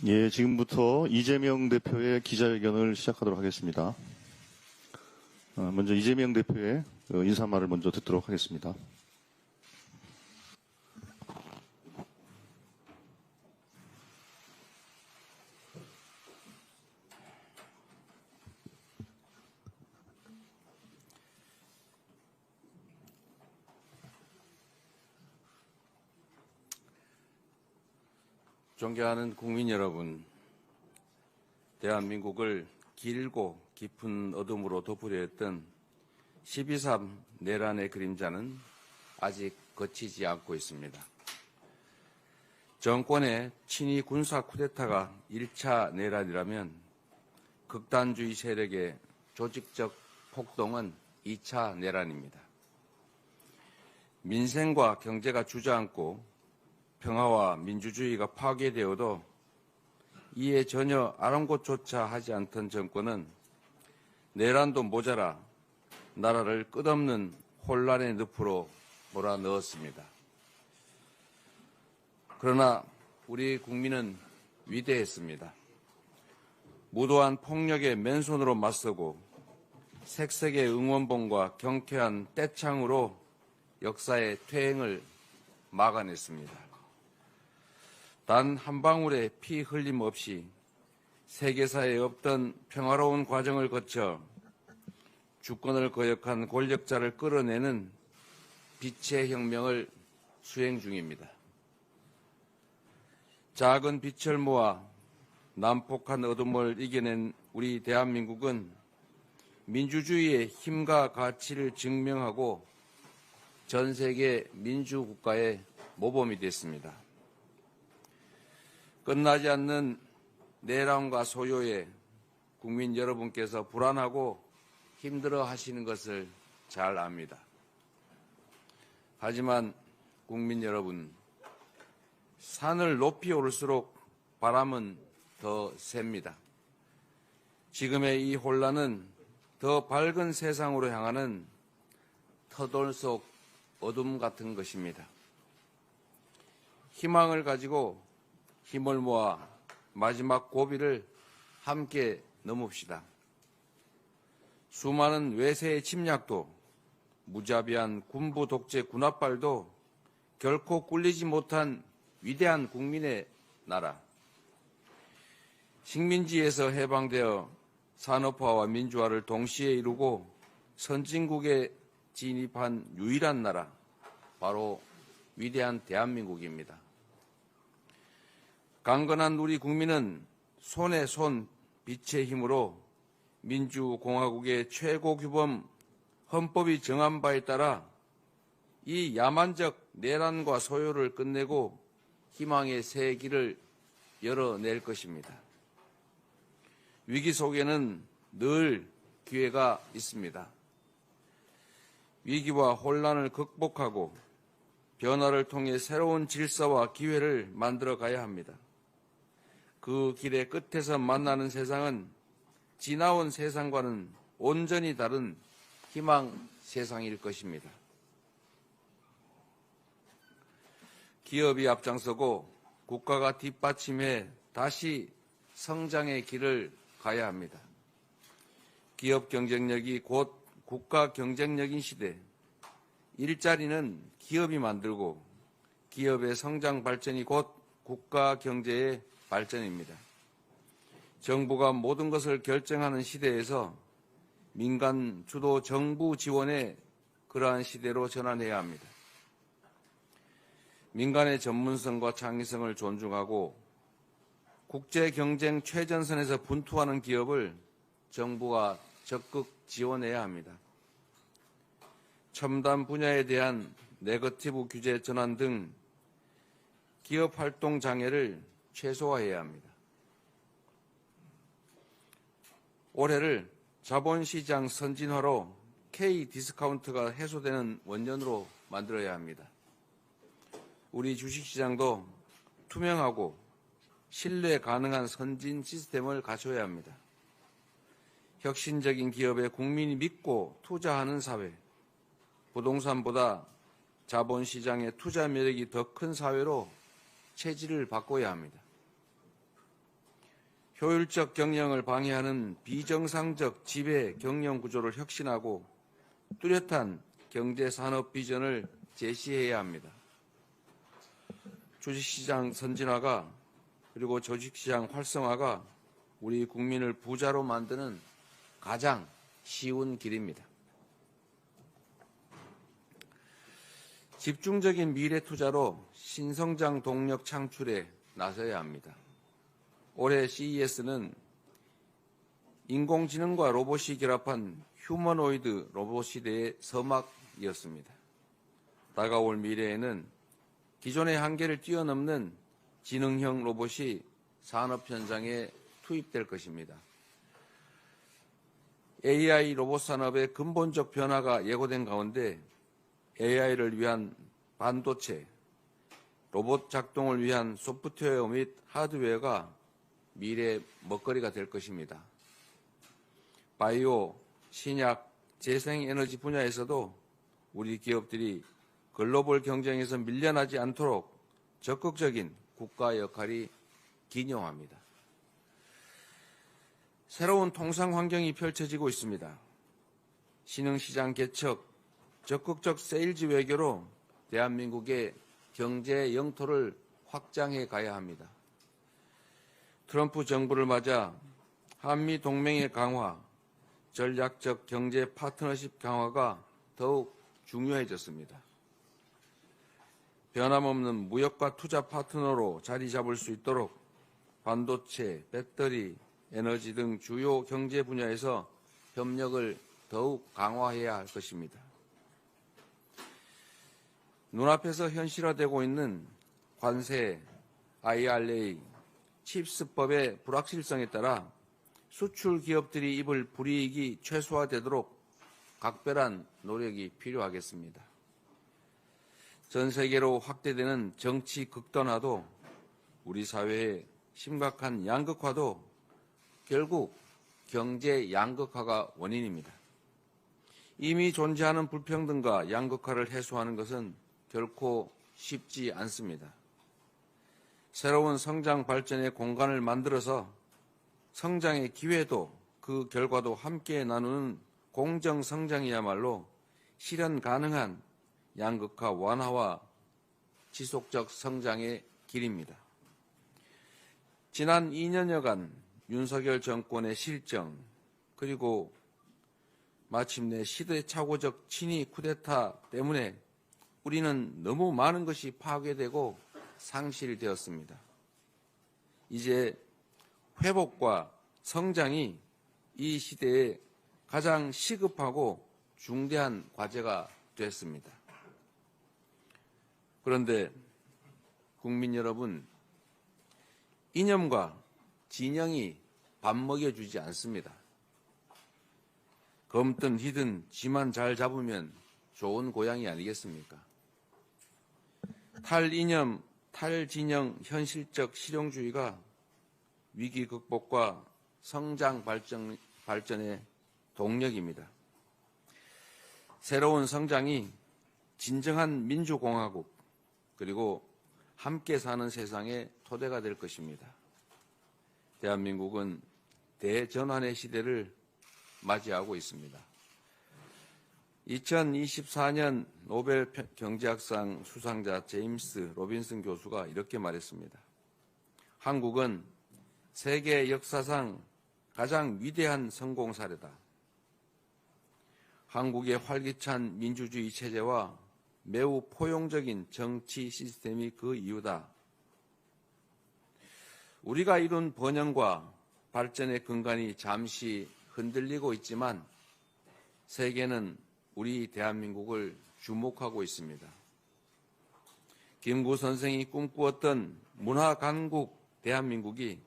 예, 지금부터 이재명 대표의 기자회견을 시작하도록 하겠습니다. 먼저 이재명 대표의 인사말을 먼저 듣도록 하겠습니다. 존경하는 국민 여러분, 대한민국을 길고 깊은 어둠으로 덮으려 했던 12.3 내란의 그림자는 아직 걷히지 않고 있습니다. 정권의 친위 군사 쿠데타가 1차 내란이라면 극단주의 세력의 조직적 폭동은 2차 내란입니다. 민생과 경제가 주저앉고 평화와 민주주의가 파괴되어도 이에 전혀 아랑곳조차 하지 않던 정권은 내란도 모자라 나라를 끝없는 혼란의 늪으로 몰아넣었습니다. 그러나 우리 국민은 위대했습니다. 무도한 폭력에 맨손으로 맞서고 색색의 응원봉과 경쾌한 떼창으로 역사의 퇴행을 막아냈습니다. 단 한 방울의 피 흘림 없이 세계사에 없던 평화로운 과정을 거쳐 주권을 거역한 권력자를 끌어내는 빛의 혁명을 수행 중입니다. 작은 빛을 모아 난폭한 어둠을 이겨낸 우리 대한민국은 민주주의의 힘과 가치를 증명하고 전 세계 민주국가의 모범이 됐습니다. 끝나지 않는 내란과 소요에 국민 여러분께서 불안하고 힘들어 하시는 것을 잘 압니다. 하지만 국민 여러분, 산을 높이 오를수록 바람은 더 셉니다. 지금의 이 혼란은 더 밝은 세상으로 향하는 터돌 속 어둠 같은 것입니다. 희망을 가지고 힘을 모아 마지막 고비를 함께 넘읍시다. 수많은 외세의 침략도 무자비한 군부 독재 군합발도 결코 꿀리지 못한 위대한 국민의 나라. 식민지에서 해방되어 산업화와 민주화를 동시에 이루고 선진국에 진입한 유일한 나라, 바로 위대한 대한민국입니다. 강건한 우리 국민은 손에 손 빛의 힘으로 민주공화국의 최고 규범 헌법이 정한 바에 따라 이 야만적 내란과 소요를 끝내고 희망의 새 길을 열어낼 것입니다. 위기 속에는 늘 기회가 있습니다. 위기와 혼란을 극복하고 변화를 통해 새로운 질서와 기회를 만들어 가야 합니다. 그 길의 끝에서 만나는 세상은 지나온 세상과는 온전히 다른 희망 세상일 것입니다. 기업이 앞장서고 국가가 뒷받침해 다시 성장의 길을 가야 합니다. 기업 경쟁력이 곧 국가 경쟁력인 시대, 일자리는 기업이 만들고 기업의 성장 발전이 곧 국가 경제의 발전입니다. 정부가 모든 것을 결정하는 시대에서 민간 주도 정부 지원의 그러한 시대로 전환해야 합니다. 민간의 전문성과 창의성을 존중하고 국제 경쟁 최전선에서 분투하는 기업을 정부가 적극 지원해야 합니다. 첨단 분야에 대한 네거티브 규제 전환 등 기업 활동 장애를 최소화해야 합니다. 올해를 자본시장 선진화로 K-디스카운트가 해소되는 원년으로 만들어야 합니다. 우리 주식시장도 투명하고 신뢰 가능한 선진 시스템을 갖춰야 합니다. 혁신적인 기업에 국민이 믿고 투자하는 사회, 부동산보다 자본시장의 투자 매력이 더 큰 사회로 체질을 바꿔야 합니다. 효율적 경영을 방해하는 비정상적 지배 경영 구조를 혁신하고 뚜렷한 경제산업 비전을 제시해야 합니다. 주식시장 선진화가 그리고 조직시장 활성화가 우리 국민을 부자로 만드는 가장 쉬운 길입니다. 집중적인 미래 투자로 신성장 동력 창출에 나서야 합니다. 올해 CES는 인공지능과 로봇이 결합한 휴머노이드 로봇 시대의 서막이었습니다. 다가올 미래에는 기존의 한계를 뛰어넘는 지능형 로봇이 산업 현장에 투입될 것입니다. AI 로봇 산업의 근본적 변화가 예고된 가운데 AI를 위한 반도체, 로봇 작동을 위한 소프트웨어 및 하드웨어가 미래의 먹거리가 될 것입니다. 바이오, 신약, 재생에너지 분야에서도 우리 기업들이 글로벌 경쟁에서 밀려나지 않도록 적극적인 국가 역할이 기념합니다. 새로운 통상 환경이 펼쳐지고 있습니다. 신흥시장 개척, 적극적 세일즈 외교로 대한민국의 경제 영토를 확장해 가야 합니다. 트럼프 정부를 맞아 한미 동맹의 강화, 전략적 경제 파트너십 강화가 더욱 중요해졌습니다. 변함없는 무역과 투자 파트너로 자리 잡을 수 있도록 반도체, 배터리, 에너지 등 주요 경제 분야에서 협력을 더욱 강화해야 할 것입니다. 눈앞에서 현실화되고 있는 관세, IRA, 칩스법의 불확실성에 따라 수출 기업들이 입을 불이익이 최소화되도록 각별한 노력이 필요하겠습니다. 전 세계로 확대되는 정치 극단화도 우리 사회의 심각한 양극화도 결국 경제 양극화가 원인입니다. 이미 존재하는 불평등과 양극화를 해소하는 것은 결코 쉽지 않습니다. 새로운 성장 발전의 공간을 만들어서 성장의 기회도 그 결과도 함께 나누는 공정 성장이야말로 실현 가능한 양극화 완화와 지속적 성장의 길입니다. 지난 2년여간 윤석열 정권의 실정 그리고 마침내 시대착오적 친위 쿠데타 때문에 우리는 너무 많은 것이 파괴되고 상실되었습니다. 이제 회복과 성장이 이 시대에 가장 시급하고 중대한 과제가 됐습니다. 그런데 국민 여러분, 이념과 진영이 밥 먹여주지 않습니다. 검든 희든 지만 잘 잡으면 좋은 고양이 아니겠습니까? 탈이념, 탈진영 현실적 실용주의가 위기 극복과 성장 발전의 동력입니다. 새로운 성장이 진정한 민주공화국 그리고 함께 사는 세상의 토대가 될 것입니다. 대한민국은 대전환의 시대를 맞이하고 있습니다. 2024년 노벨 경제학상 수상자 제임스 로빈슨 교수가 이렇게 말했습니다. 한국은 세계 역사상 가장 위대한 성공 사례다. 한국의 활기찬 민주주의 체제와 매우 포용적인 정치 시스템이 그 이유다. 우리가 이룬 번영과 발전의 근간이 잠시 흔들리고 있지만 세계는 우리 대한민국을 주목하고 있습니다. 김구 선생이 꿈꾸었던 문화강국 대한민국이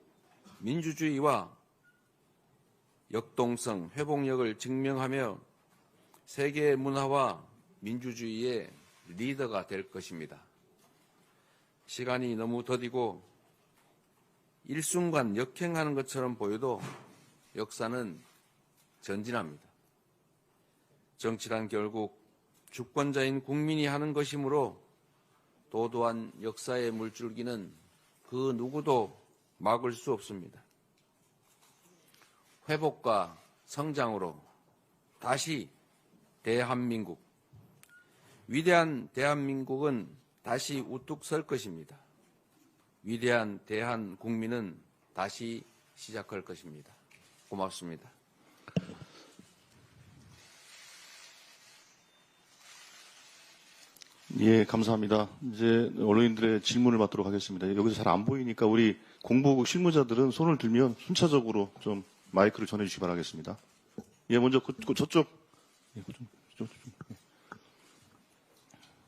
민주주의와 역동성, 회복력을 증명하며 세계 문화와 민주주의의 리더가 될 것입니다. 시간이 너무 더디고 일순간 역행하는 것처럼 보여도 역사는 전진합니다. 정치란 결국 주권자인 국민이 하는 것이므로 도도한 역사의 물줄기는 그 누구도 막을 수 없습니다. 회복과 성장으로 다시 대한민국, 위대한 대한민국은 다시 우뚝 설 것입니다. 위대한 대한국민은 다시 시작할 것입니다. 고맙습니다. 예, 감사합니다. 이제 언론인들의 질문을 받도록 하겠습니다. 여기서 잘 안 보이니까 우리 공보국 실무자들은 손을 들면 순차적으로 좀 마이크를 전해주시기 바라겠습니다. 예, 먼저 저쪽. 예, 저쪽.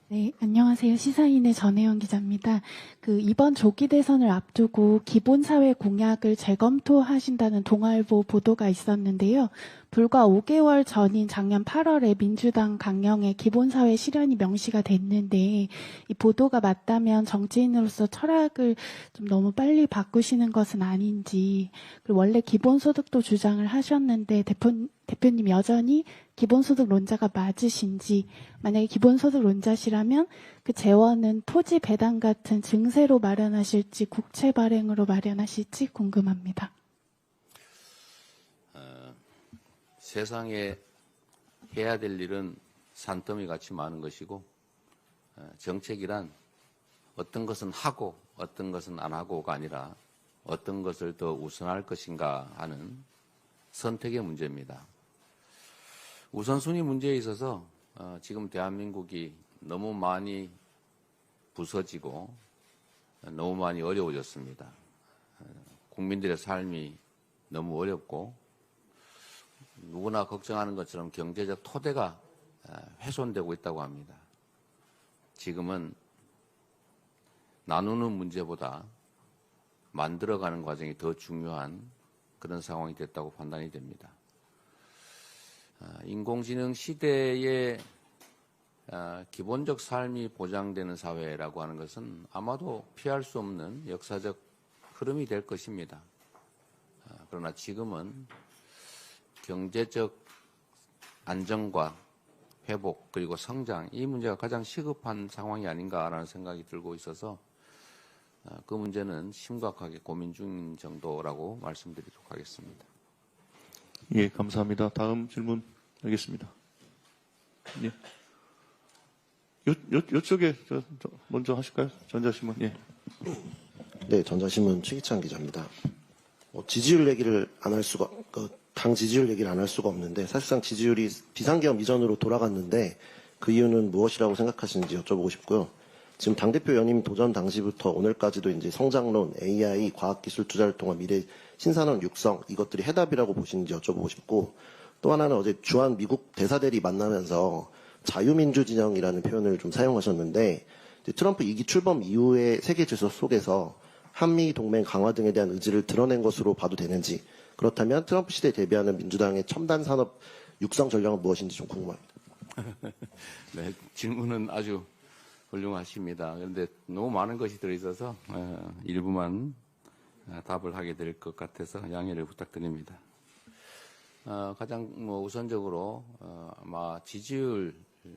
네, 안녕하세요. 시사인의 전혜영 기자입니다. 이번 조기 대선을 앞두고 기본사회 공약을 재검토하신다는 동아일보 보도가 있었는데요. 불과 5개월 전인 작년 8월에 민주당 강령에 기본사회 실현이 명시가 됐는데 이 보도가 맞다면 정치인으로서 철학을 좀 너무 빨리 바꾸시는 것은 아닌지, 그리고 원래 기본소득도 주장을 하셨는데 대표님 여전히 기본소득론자가 맞으신지, 만약에 기본소득론자시라면 그 재원은 토지 배당 같은 증세로 마련하실지 국채 발행으로 마련하실지 궁금합니다. 세상에 해야 될 일은 산더미 같이 많은 것이고, 정책이란 어떤 것은 하고 어떤 것은 안 하고가 아니라 어떤 것을 더 우선할 것인가 하는 선택의 문제입니다. 우선순위 문제에 있어서 지금 대한민국이 너무 많이 부서지고 너무 많이 어려워졌습니다. 국민들의 삶이 너무 어렵고 누구나 걱정하는 것처럼 경제적 토대가 훼손되고 있다고 합니다. 지금은 나누는 문제보다 만들어가는 과정이 더 중요한 그런 상황이 됐다고 판단이 됩니다. 인공지능 시대에 기본적 삶이 보장되는 사회라고 하는 것은 아마도 피할 수 없는 역사적 흐름이 될 것입니다. 그러나 지금은 경제적 안정과 회복 그리고 성장, 이 문제가 가장 시급한 상황이 아닌가라는 생각이 들고 있어서 그 문제는 심각하게 고민 중인 정도라고 말씀드리도록 하겠습니다. 예, 감사합니다. 다음 질문 알겠습니다. 예. 요쪽에 먼저 하실까요? 전자신문. 예. 네, 전자신문 최기찬 기자입니다. 지지율 얘기를 안 할 수가, 당 지지율 얘기를 안 할 수가 없는데, 사실상 지지율이 비상계엄 이전으로 돌아갔는데, 그 이유는 무엇이라고 생각하시는지 여쭤보고 싶고요. 지금 당대표 연임 도전 당시부터 오늘까지도 이제 성장론, AI, 과학기술 투자를 통한 미래 신산업 육성, 이것들이 해답이라고 보시는지 여쭤보고 싶고, 또 하나는 어제 주한 미국 대사들이 만나면서 자유민주 진영이라는 표현을 좀 사용하셨는데, 트럼프 2기 출범 이후의 세계 질서 속에서 한미 동맹 강화 등에 대한 의지를 드러낸 것으로 봐도 되는지, 그렇다면 트럼프 시대에 대비하는 민주당의 첨단 산업 육성 전략은 무엇인지 좀 궁금합니다. 네, 질문은 아주 훌륭하십니다. 그런데 너무 많은 것이 들어있어서 일부만 답을 하게 될 것 같아서 양해를 부탁드립니다. 가장 우선적으로 아마 지지율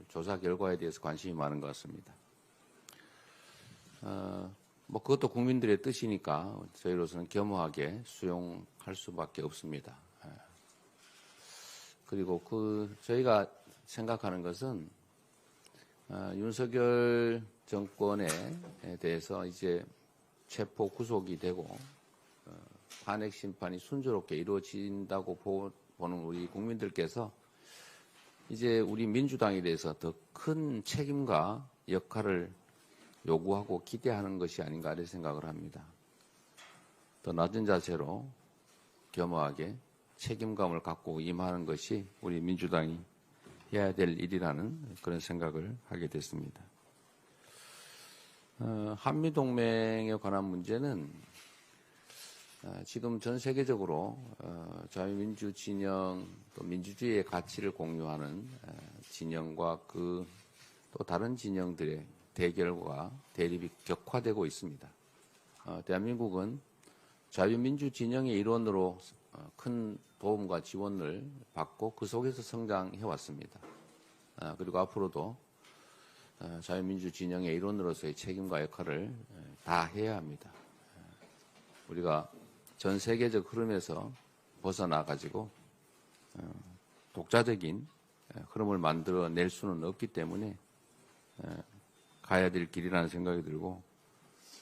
조사 결과에 대해서 관심이 많은 것 같습니다. 그것도 국민들의 뜻이니까 저희로서는 겸허하게 수용할 수밖에 없습니다. 그리고 저희가 생각하는 것은 윤석열 정권에 대해서 이제 체포 구속이 되고 탄핵 심판이 순조롭게 이루어진다고 보는 우리 국민들께서 이제 우리 민주당에 대해서 더 큰 책임과 역할을 요구하고 기대하는 것이 아닌가 이런 생각을 합니다. 더 낮은 자세로 겸허하게 책임감을 갖고 임하는 것이 우리 민주당이 해야 될 일이라는 그런 생각을 하게 됐습니다. 한미동맹에 관한 문제는 지금 전 세계적으로 자유민주 진영 또 민주주의의 가치를 공유하는 진영과 또 다른 진영들의 대결과 대립이 격화되고 있습니다. 대한민국은 자유민주 진영의 일원으로 큰 도움과 지원을 받고 그 속에서 성장해 왔습니다. 그리고 앞으로도 자유민주 진영의 일원으로서의 책임과 역할을 다 해야 합니다. 우리가 전 세계적 흐름에서 벗어나 가지고 독자적인 흐름을 만들어낼 수는 없기 때문에 가야 될 길이라는 생각이 들고,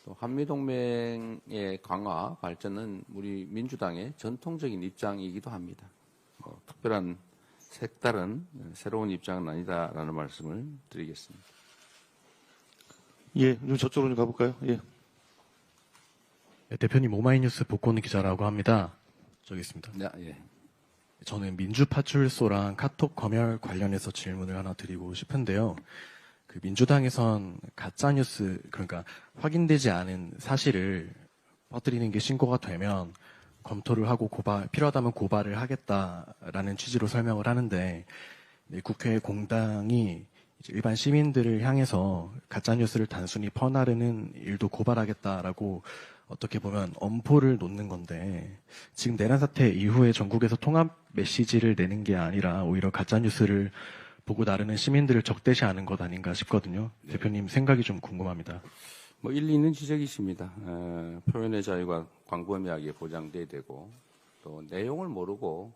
또 한미동맹의 강화 발전은 우리 민주당의 전통적인 입장이기도 합니다. 특별한 색다른 새로운 입장은 아니다라는 말씀을 드리겠습니다. 예, 좀 저쪽으로 좀 가볼까요? 예. 네, 대표님 오마이뉴스 복권 기자라고 합니다. 저기 있습니다. 네, 예. 저는 민주파출소랑 카톡 검열 관련해서 질문을 하나 드리고 싶은데요. 그 민주당에선 가짜뉴스, 그러니까 확인되지 않은 사실을 퍼뜨리는 게 신고가 되면 검토를 하고 필요하다면 고발을 하겠다라는 취지로 설명을 하는데, 국회 공당이 이제 일반 시민들을 향해서 가짜뉴스를 단순히 퍼나르는 일도 고발하겠다라고 어떻게 보면 엄포를 놓는 건데, 지금 내란 사태 이후에 전국에서 통합 메시지를 내는 게 아니라 오히려 가짜뉴스를 보고 나르는 시민들을 적대시하는 것 아닌가 싶거든요. 네. 대표님 생각이 좀 궁금합니다. 일리 있는 지적이십니다. 표현의 자유가 광범위하게 보장돼야 되고, 또 내용을 모르고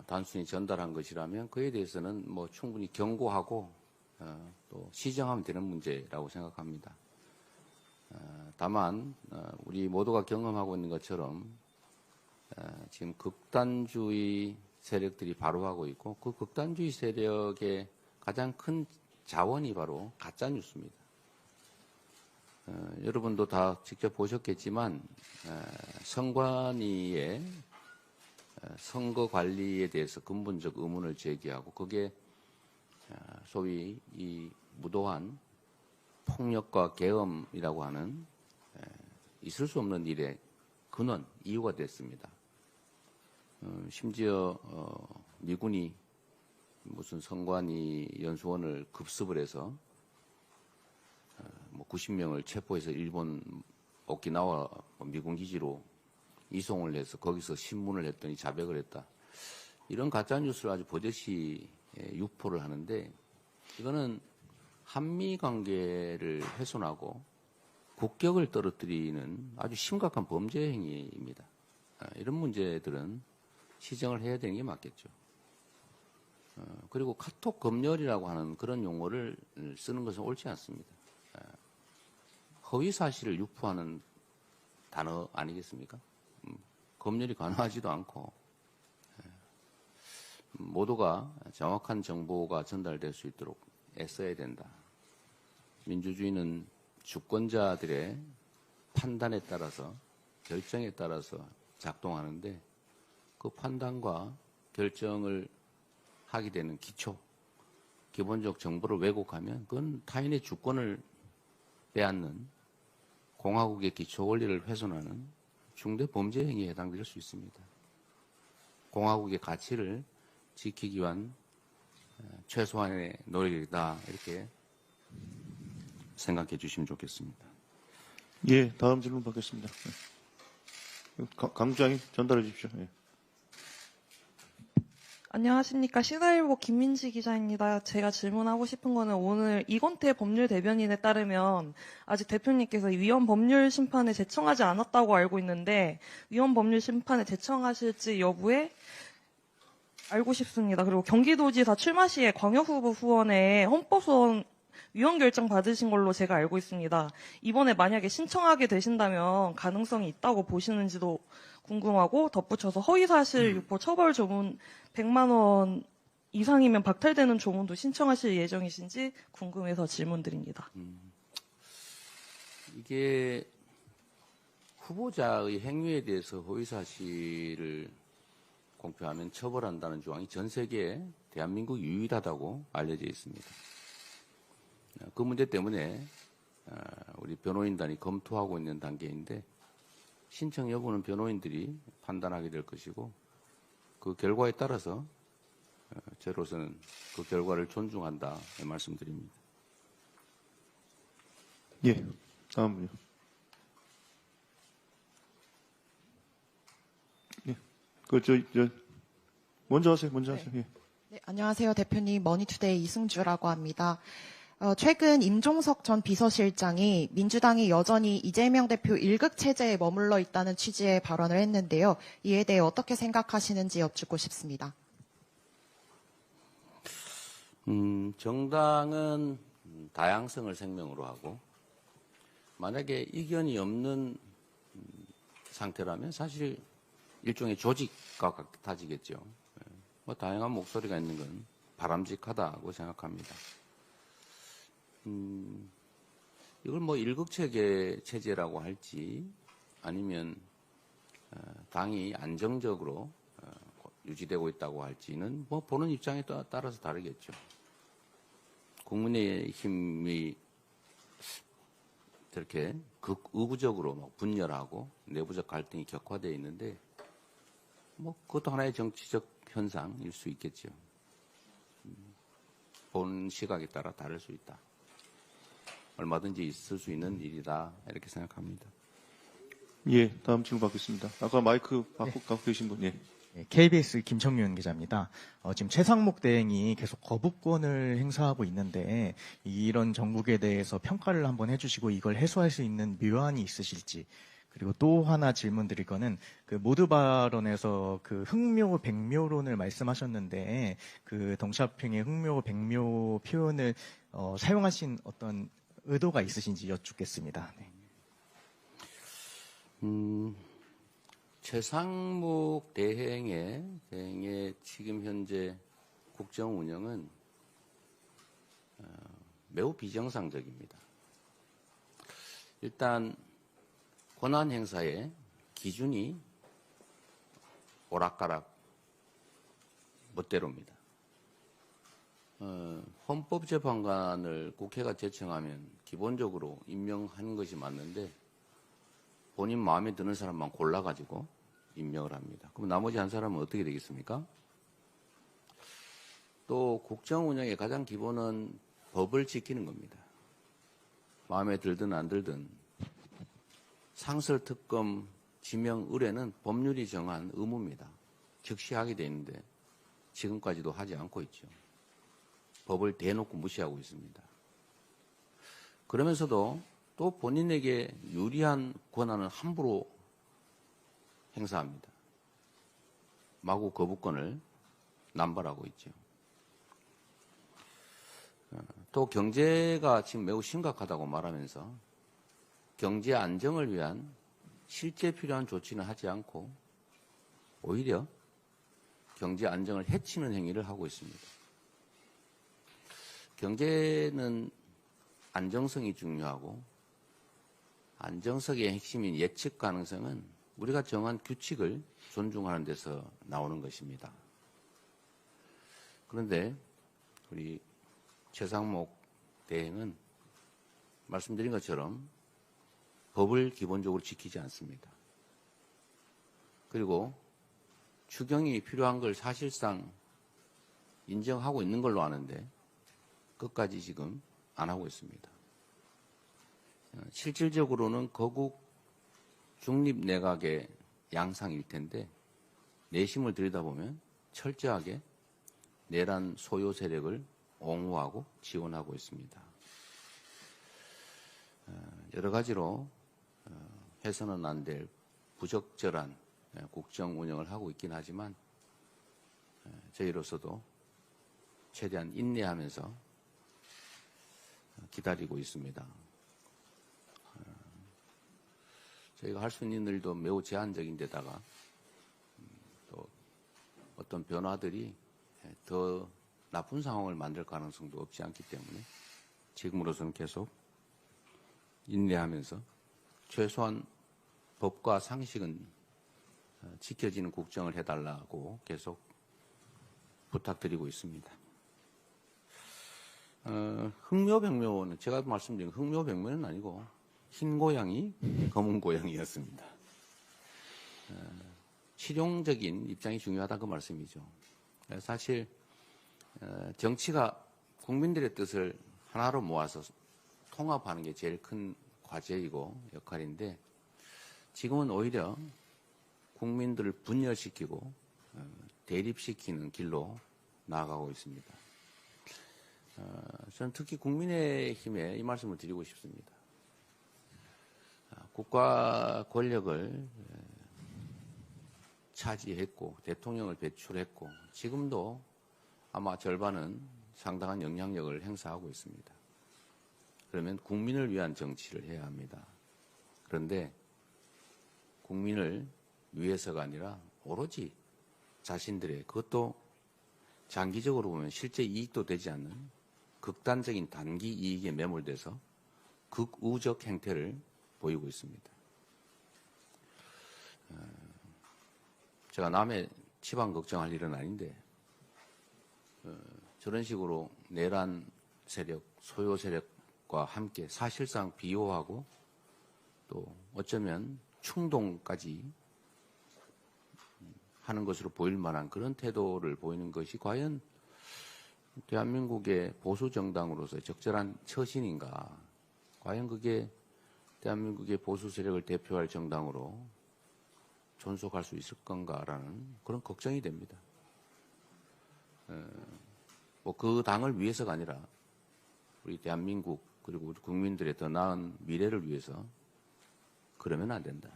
단순히 전달한 것이라면 그에 대해서는 충분히 경고하고 또 시정하면 되는 문제라고 생각합니다. 다만 우리 모두가 경험하고 있는 것처럼 지금 극단주의 세력들이 바로하고 있고, 그 극단주의 세력의 가장 큰 자원이 바로 가짜뉴스입니다. 여러분도 다 직접 보셨겠지만 선관위의 선거 관리에 대해서 근본적 의문을 제기하고, 그게 소위 이 무도한 폭력과 계엄이라고 하는 있을 수 없는 일의 근원, 이유가 됐습니다. 심지어 미군이 무슨 선관위 연수원을 급습을 해서 90명을 체포해서 일본 오키나와 미군 기지로 이송을 해서 거기서 신문을 했더니 자백을 했다. 이런 가짜뉴스를 아주 버젓이 유포를 하는데, 이거는 한미 관계를 훼손하고 국격을 떨어뜨리는 아주 심각한 범죄 행위입니다. 이런 문제들은 시정을 해야 되는 게 맞겠죠. 그리고 카톡 검열이라고 하는 그런 용어를 쓰는 것은 옳지 않습니다. 허위 사실을 유포하는 단어 아니겠습니까? 검열이 가능하지도 않고, 모두가 정확한 정보가 전달될 수 있도록 애써야 된다. 민주주의는 주권자들의 판단에 따라서, 결정에 따라서 작동하는데, 그 판단과 결정을 하게 되는 기본적 정보를 왜곡하면 그건 타인의 주권을 빼앗는, 공화국의 기초 원리를 훼손하는 중대 범죄 행위에 해당될 수 있습니다. 공화국의 가치를 지키기 위한 최소한의 노력이다, 이렇게 생각해 주시면 좋겠습니다. 예, 다음 질문 받겠습니다. 강부장님 전달해 주십시오. 예. 안녕하십니까. 시사일보 김민지 기자입니다. 제가 질문하고 싶은 거는, 오늘 이건태 법률 대변인에 따르면 아직 대표님께서 위헌 법률 심판에 제청하지 않았다고 알고 있는데, 위헌 법률 심판에 제청하실지 여부에 알고 싶습니다. 그리고 경기도지사 출마 시에 광역후보 후원에 헌법소원 위헌 결정 받으신 걸로 제가 알고 있습니다. 이번에 만약에 신청하게 되신다면 가능성이 있다고 보시는지도 궁금하고, 덧붙여서 허위사실 유포 처벌 조문 100만 원 이상이면 박탈되는 조문도 신청하실 예정이신지 궁금해서 질문드립니다. 이게 후보자의 행위에 대해서 허위사실을 공표하면 처벌한다는 조항이 전 세계에 대한민국 유일하다고 알려져 있습니다. 그 문제 때문에 우리 변호인단이 검토하고 있는 단계인데, 신청 여부는 변호인들이 판단하게 될 것이고, 그 결과에 따라서 저로서는 그 결과를 존중한다, 말씀드립니다. 예, 다음은요. 예, 먼저 하세요. 네, 안녕하세요. 대표님, 머니투데이 이승주라고 합니다. 최근 임종석 전 비서실장이 민주당이 여전히 이재명 대표 1급 체제에 머물러 있다는 취지의 발언을 했는데요. 이에 대해 어떻게 생각하시는지 여쭙고 싶습니다. 정당은 다양성을 생명으로 하고 만약에 이견이 없는 상태라면 사실 일종의 조직과 같아지겠죠. 뭐 다양한 목소리가 있는 건 바람직하다고 생각합니다. 이걸 뭐 일극체계 체제라고 할지 아니면 당이 안정적으로 유지되고 있다고 할지는 뭐 보는 입장에 따라서 다르겠죠. 국민의힘이 이렇게 극우구적으로 막 분열하고 내부적 갈등이 격화되어 있는데 뭐 그것도 하나의 정치적 현상일 수 있겠죠. 본 시각에 따라 다를 수 있다. 얼마든지 있을 수 있는 일이다 이렇게 생각합니다. 예, 다음 질문 받겠습니다. 아까 마이크 갖고 계신 분, 예. KBS 김청윤 기자입니다. 지금 최상목 대행이 계속 거부권을 행사하고 있는데 이런 정국에 대해서 평가를 한번 해주시고 이걸 해소할 수 있는 묘안이 있으실지, 그리고 또 하나 질문 드릴 거는 그 모두 발언에서 그 흥묘 백묘론을 말씀하셨는데 그 덩샤핑의 흥묘 백묘 표현을 사용하신 어떤 의도가 있으신지 여쭙겠습니다. 네. 최상목 대행의 지금 현재 국정 운영은 매우 비정상적입니다. 일단 권한 행사의 기준이 오락가락 멋대로입니다. 헌법재판관을 국회가 제청하면 기본적으로 임명하는 것이 맞는데 본인 마음에 드는 사람만 골라가지고 임명을 합니다. 그럼 나머지 한 사람은 어떻게 되겠습니까? 또 국정 운영의 가장 기본은 법을 지키는 겁니다. 마음에 들든 안 들든 상설특검 지명 의뢰는 법률이 정한 의무입니다. 즉시 하게 돼 있는데 지금까지도 하지 않고 있죠. 법을 대놓고 무시하고 있습니다. 그러면서도 또 본인에게 유리한 권한을 함부로 행사합니다. 마구 거부권을 남발하고 있죠. 또 경제가 지금 매우 심각하다고 말하면서 경제 안정을 위한 실제 필요한 조치는 하지 않고 오히려 경제 안정을 해치는 행위를 하고 있습니다. 경제는 안정성이 중요하고 안정성의 핵심인 예측 가능성은 우리가 정한 규칙을 존중하는 데서 나오는 것입니다. 그런데 우리 최상목 대행은 말씀드린 것처럼 법을 기본적으로 지키지 않습니다. 그리고 추경이 필요한 걸 사실상 인정하고 있는 걸로 아는데 끝까지 지금 안 하고 있습니다. 실질적으로는 거국 중립 내각의 양상일 텐데 내심을 들여다보면 철저하게 내란 소요 세력을 옹호하고 지원하고 있습니다. 여러 가지로 해서는 안 될 부적절한 국정 운영을 하고 있긴 하지만 저희로서도 최대한 인내하면서 기다리고 있습니다. 저희가 할 수 있는 일도 매우 제한적인 데다가 또 어떤 변화들이 더 나쁜 상황을 만들 가능성도 없지 않기 때문에 지금으로서는 계속 인내하면서 최소한 법과 상식은 지켜지는 국정을 해달라고 계속 부탁드리고 있습니다. 흥묘백묘는 제가 말씀드린 흥묘백묘는 아니고 흰 고양이, 검은 고양이였습니다. 실용적인 입장이 중요하다 그 말씀이죠. 사실 정치가 국민들의 뜻을 하나로 모아서 통합하는 게 제일 큰 과제이고 역할인데 지금은 오히려 국민들을 분열시키고 대립시키는 길로 나아가고 있습니다. 저는 특히 국민의힘에 이 말씀을 드리고 싶습니다. 국가 권력을 차지했고 대통령을 배출했고 지금도 아마 절반은 상당한 영향력을 행사하고 있습니다. 그러면 국민을 위한 정치를 해야 합니다. 그런데 국민을 위해서가 아니라 오로지 자신들의 그것도 장기적으로 보면 실제 이익도 되지 않는 극단적인 단기 이익에 매몰돼서 극우적 행태를 보이고 있습니다. 제가 남의 치방 걱정할 일은 아닌데 저런 식으로 내란 세력, 소요 세력과 함께 사실상 비호하고 또 어쩌면 충동까지 하는 것으로 보일 만한 그런 태도를 보이는 것이 과연 대한민국의 보수 정당으로서 적절한 처신인가? 과연 그게 대한민국의 보수 세력을 대표할 정당으로 존속할 수 있을 건가라는 그런 걱정이 됩니다. 뭐 그 당을 위해서가 아니라 우리 대한민국 그리고 우리 국민들의 더 나은 미래를 위해서 그러면 안 된다.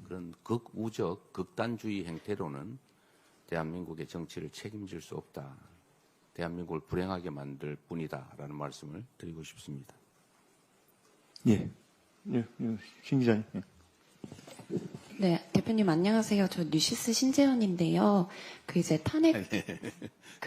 그런 극우적 극단주의 행태로는 대한민국의 정치를 책임질 수 없다. 대한민국을 불행하게 만들 뿐이다라는 말씀을 드리고 싶습니다. 예, 신 기자님. 예. 네, 대표님 안녕하세요. 저 뉴시스 신재현인데요. 그 이제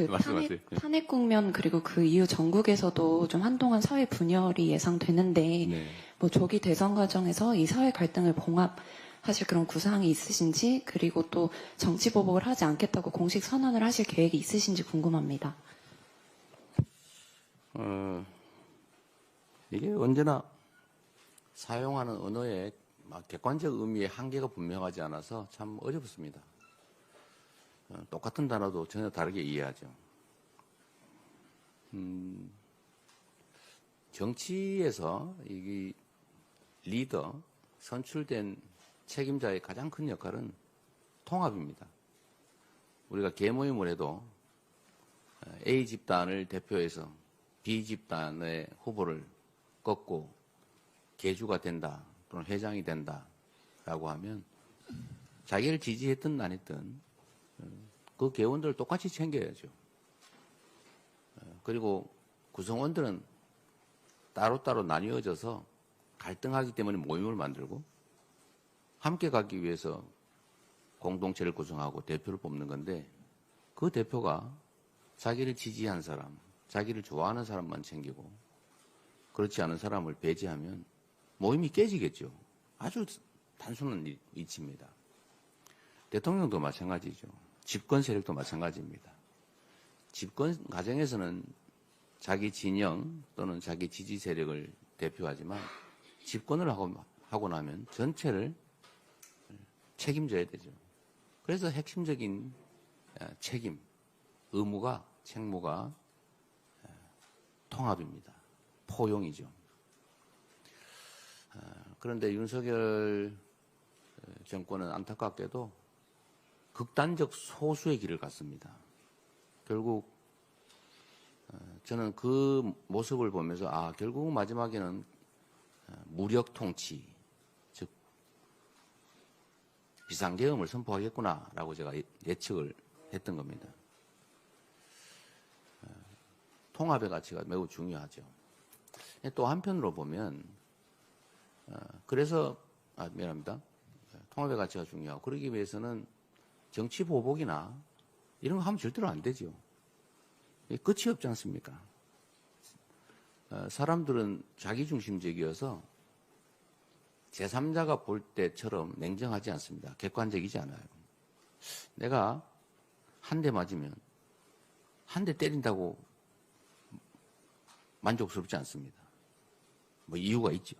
말씀하세요. 탄핵 국면 그리고 그 이후 전국에서도 좀 한동안 사회 분열이 예상되는데 네. 뭐 조기 대선 과정에서 이 사회 갈등을 봉합하실 그런 구상이 있으신지 그리고 또 정치 보복을 하지 않겠다고 공식 선언을 하실 계획이 있으신지 궁금합니다. 이게 언제나 사용하는 언어의 객관적 의미의 한계가 분명하지 않아서 참 어렵습니다. 똑같은 단어도 전혀 다르게 이해하죠. 정치에서 이 리더, 선출된 책임자의 가장 큰 역할은 통합입니다. 우리가 계모임을 해도 A 집단을 대표해서 B 집단의 후보를 꺾고 개주가 된다 또는 회장이 된다라고 하면 자기를 지지했든 안 했든 그 개원들을 똑같이 챙겨야죠. 그리고 구성원들은 따로따로 나뉘어져서 갈등하기 때문에 모임을 만들고 함께 가기 위해서 공동체를 구성하고 대표를 뽑는 건데 그 대표가 자기를 지지한 사람, 자기를 좋아하는 사람만 챙기고 그렇지 않은 사람을 배제하면 모임이 깨지겠죠. 아주 단순한 이치입니다. 대통령도 마찬가지죠. 집권 세력도 마찬가지입니다. 집권 과정에서는 자기 진영 또는 자기 지지 세력을 대표하지만 집권을 하고 나면 전체를 책임져야 되죠. 그래서 핵심적인 책임, 의무가, 책무가 통합입니다. 포용이죠. 그런데 윤석열 정권은 안타깝게도 극단적 소수의 길을 갔습니다. 결국 저는 그 모습을 보면서 결국 마지막에는 무력 통치, 즉 비상계엄을 선포하겠구나라고 제가 예측을 했던 겁니다. 통합의 가치가 매우 중요하죠. 또 한편으로 보면 그래서 미안합니다. 통합의 가치가 중요하고 그러기 위해서는 정치 보복이나 이런 거 하면 절대로 안 되죠. 끝이 없지 않습니까? 사람들은 자기중심적이어서 제3자가 볼 때처럼 냉정하지 않습니다. 객관적이지 않아요. 내가 한 대 맞으면 한 대 때린다고 만족스럽지 않습니다. 뭐 이유가 있죠.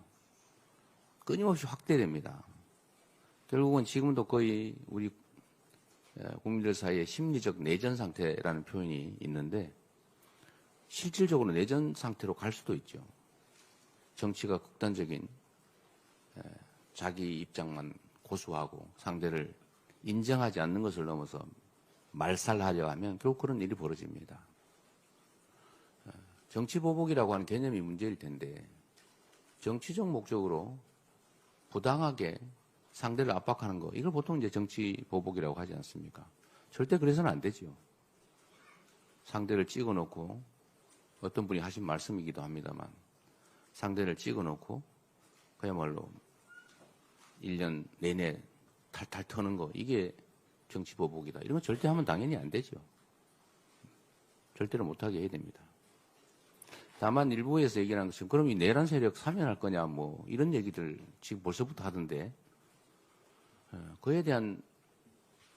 끊임없이 확대됩니다. 결국은 지금도 거의 우리 국민들 사이에 심리적 내전 상태라는 표현이 있는데 실질적으로 내전 상태로 갈 수도 있죠. 정치가 극단적인 자기 입장만 고수하고 상대를 인정하지 않는 것을 넘어서 말살하려 하면 결국 그런 일이 벌어집니다. 정치보복이라고 하는 개념이 문제일 텐데 정치적 목적으로 부당하게 상대를 압박하는 거 이걸 보통 이제 정치보복이라고 하지 않습니까? 절대 그래서는 안 되죠. 상대를 찍어놓고 어떤 분이 하신 말씀이기도 합니다만 상대를 찍어놓고 그야말로 1년 내내 탈탈 터는 거 이게 정치보복이다. 이런 거 절대 하면 당연히 안 되죠. 절대로 못하게 해야 됩니다. 다만 일부에서 얘기하는 것은 그럼 이 내란 세력 사면할 거냐 뭐 이런 얘기들 지금 벌써부터 하던데 그에 대한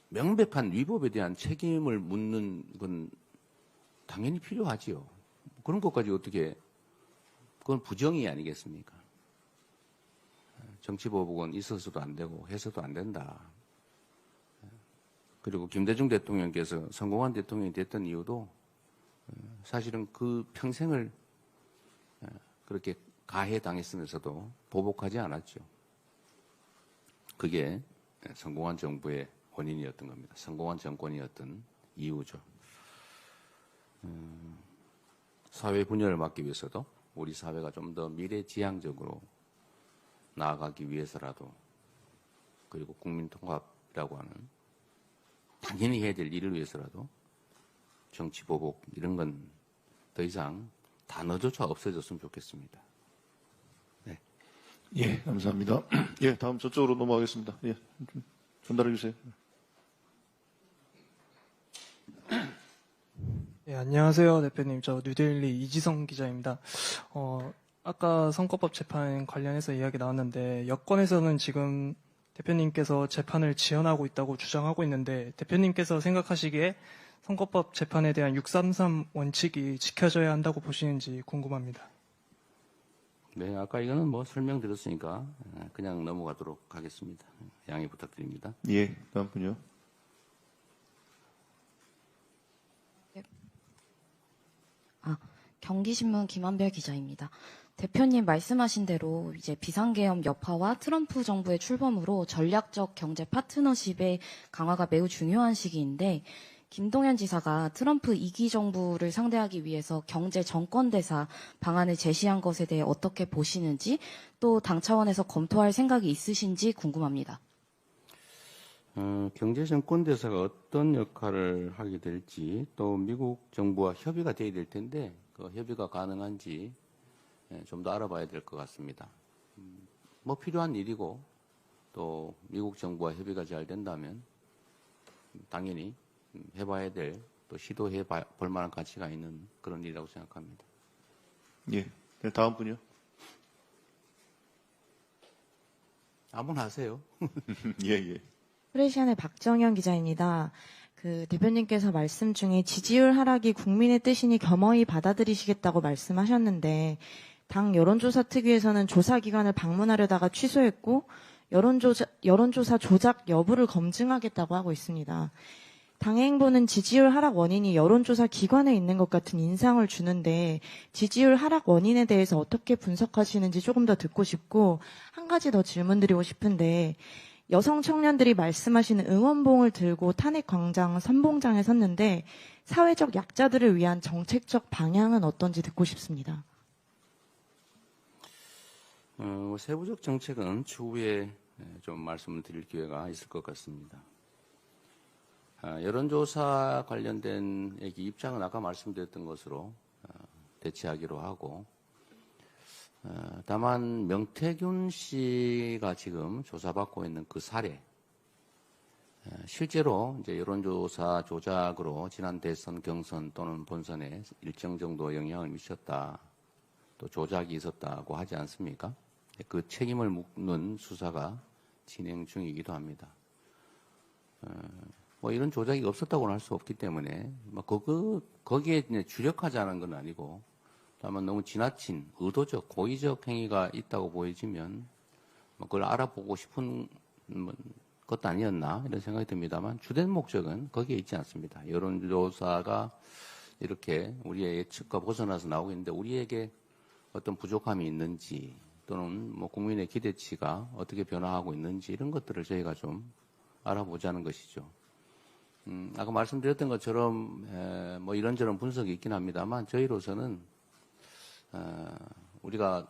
명백한 위법에 대한 책임을 묻는 건 당연히 필요하지요. 그런 것까지 어떻게 그건 부정이 아니겠습니까? 정치보복은 있어서도 안 되고 해서도 안 된다. 그리고 김대중 대통령께서 성공한 대통령이 됐던 이유도 사실은 그 평생을 그렇게 가해당했으면서도 보복하지 않았죠. 그게 성공한 정부의 원인이었던 겁니다. 성공한 정권이었던 이유죠. 사회 분열을 막기 위해서도 우리 사회가 좀 더 미래지향적으로 나아가기 위해서라도 그리고 국민통합이라고 하는 당연히 해야 될 일을 위해서라도 정치보복 이런 건 더 이상 단어조차 없어졌으면 좋겠습니다. 네. 예, 감사합니다. 예, 다음 저쪽으로 넘어가겠습니다. 예, 좀 전달해 주세요. 예, 안녕하세요, 대표님. 저 뉴데일리 이지성 기자입니다. 아까 선거법 재판 관련해서 이야기 나왔는데 여권에서는 지금 대표님께서 재판을 지연하고 있다고 주장하고 있는데 대표님께서 생각하시기에 선거법 재판에 대한 633 원칙이 지켜져야 한다고 보시는지 궁금합니다. 네, 아까 이거는 뭐 설명드렸으니까 그냥 넘어가도록 하겠습니다. 양해 부탁드립니다. 예, 다음 분요. 경기신문 김한별 기자입니다. 대표님 말씀하신 대로 이제 비상계엄 여파와 트럼프 정부의 출범으로 전략적 경제 파트너십의 강화가 매우 중요한 시기인데 김동연 지사가 트럼프 2기 정부를 상대하기 위해서 경제 정권대사 방안을 제시한 것에 대해 어떻게 보시는지 또 당 차원에서 검토할 생각이 있으신지 궁금합니다. 경제 정권대사가 어떤 역할을 하게 될지 또 미국 정부와 협의가 돼야 될 텐데 그 협의가 가능한지 좀 더 알아봐야 될 것 같습니다. 뭐 필요한 일이고 또 미국 정부와 협의가 잘 된다면 당연히 해봐야 될 또 시도해 볼 만한 가치가 있는 그런 일이라고 생각합니다. 예, 네, 다음 분요. 아무나 하세요. 예, 예. 프레시안의 박정현 기자입니다. 그 대표님께서 말씀 중에 지지율 하락이 국민의 뜻이니 겸허히 받아들이시겠다고 말씀하셨는데 당 여론조사 특위에서는 조사기관을 방문하려다가 취소했고 여론조사 조작 여부를 검증하겠다고 하고 있습니다. 당의 행보는 지지율 하락 원인이 여론조사 기관에 있는 것 같은 인상을 주는데 지지율 하락 원인에 대해서 어떻게 분석하시는지 조금 더 듣고 싶고 한 가지 더 질문드리고 싶은데 여성 청년들이 말씀하시는 응원봉을 들고 탄핵 광장 선봉장에 섰는데 사회적 약자들을 위한 정책적 방향은 어떤지 듣고 싶습니다. 세부적 정책은 추후에 좀 말씀을 드릴 기회가 있을 것 같습니다. 여론조사 관련된 얘기 입장은 아까 말씀드렸던 것으로 대체하기로 하고 다만 명태균 씨가 지금 조사받고 있는 그 사례 실제로 이제 여론조사 조작으로 지난 대선 경선 또는 본선에 일정 정도 영향을 미쳤다 또 조작이 있었다고 하지 않습니까? 그 책임을 묻는 수사가 진행 중이기도 합니다. 뭐 이런 조작이 없었다고는 할 수 없기 때문에 뭐 거기에 주력하자는 건 아니고 다만 너무 지나친 의도적 고의적 행위가 있다고 보여지면 뭐 그걸 알아보고 싶은 것도 아니었나 이런 생각이 듭니다만 주된 목적은 거기에 있지 않습니다. 여론조사가 이렇게 우리의 예측과 벗어나서 나오고 있는데 우리에게 어떤 부족함이 있는지 또는 뭐 국민의 기대치가 어떻게 변화하고 있는지 이런 것들을 저희가 좀 알아보자는 것이죠. 아까 말씀드렸던 것처럼 뭐 이런저런 분석이 있긴 합니다만 저희로서는 우리가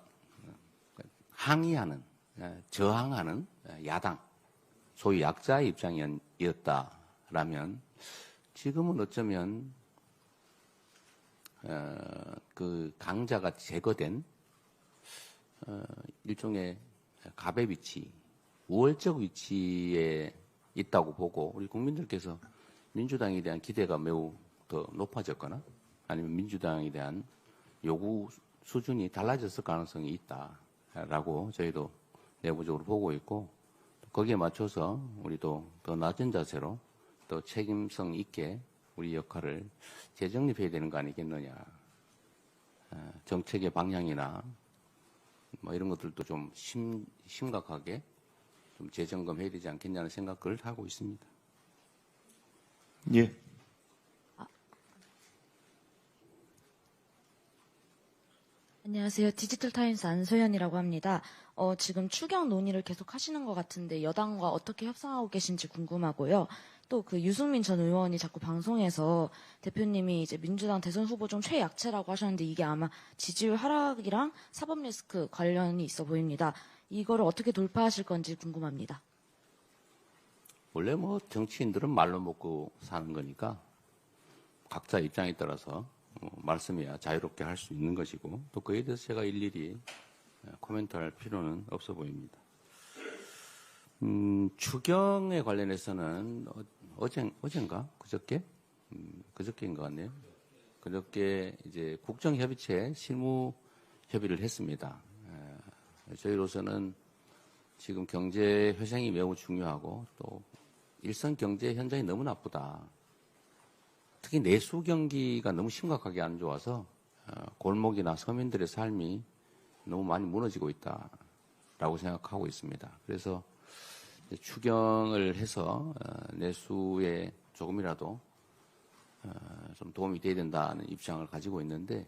항의하는, 저항하는 야당, 소위 약자의 입장이었다라면 지금은 어쩌면 그 강자가 제거된 일종의 갑의 위치, 우월적 위치에 있다고 보고 우리 국민들께서 민주당에 대한 기대가 매우 더 높아졌거나 아니면 민주당에 대한 요구 수준이 달라졌을 가능성이 있다라고 저희도 내부적으로 보고 있고 거기에 맞춰서 우리도 더 낮은 자세로 또 책임성 있게 우리 역할을 재정립해야 되는 거 아니겠느냐. 정책의 방향이나 뭐 이런 것들도 좀 심각하게 좀 재점검해야 되지 않겠냐는 생각을 하고 있습니다. 예. 안녕하세요. 디지털타임스 안소연이라고 합니다. 지금 추경 논의를 계속 하시는 것 같은데 여당과 어떻게 협상하고 계신지 궁금하고요. 또 그 유승민 전 의원이 자꾸 방송에서 대표님이 이제 민주당 대선 후보 중 최약체라고 하셨는데 이게 아마 지지율 하락이랑 사법 리스크 관련이 있어 보입니다. 이거를 어떻게 돌파하실 건지 궁금합니다. 원래 뭐 정치인들은 말로 먹고 사는 거니까 각자 입장에 따라서 말씀해야 자유롭게 할 수 있는 것이고 또 그에 대해서 제가 일일이 코멘트할 필요는 없어 보입니다. 추경에 관련해서는 어젠가 그저께 그저께인 것 같네요. 그저께 이제 국정협의체 실무 협의를 했습니다. 저희로서는 지금 경제 회생이 매우 중요하고 또 일선 경제 현장이 너무 나쁘다. 특히 내수 경기가 너무 심각하게 안 좋아서 골목이나 서민들의 삶이 너무 많이 무너지고 있다라고 생각하고 있습니다. 그래서 추경을 해서 내수에 조금이라도 좀 도움이 돼야 된다는 입장을 가지고 있는데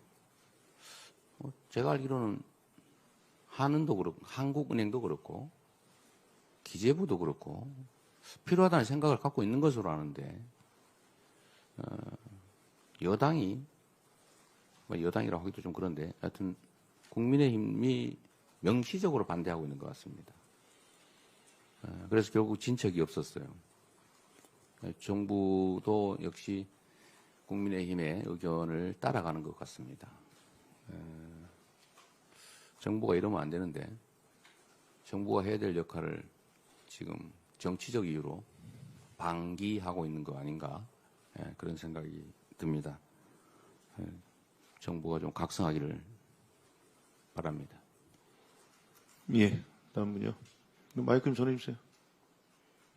제가 알기로는 한은도 그렇고 한국은행도 그렇고 기재부도 그렇고 필요하다는 생각을 갖고 있는 것으로 아는데 여당이 여당이라고 하기도 좀 그런데 하여튼 국민의힘이 명시적으로 반대하고 있는 것 같습니다. 그래서 결국 진척이 없었어요. 정부도 역시 국민의힘의 의견을 따라가는 것 같습니다. 정부가 이러면 안 되는데 정부가 해야 될 역할을 지금 정치적 이유로 방기하고 있는 거 아닌가 그런 생각이 듭니다. 정부가 좀 각성하기를 바랍니다. 예. 다음 분요. 마이크 좀 전해주세요.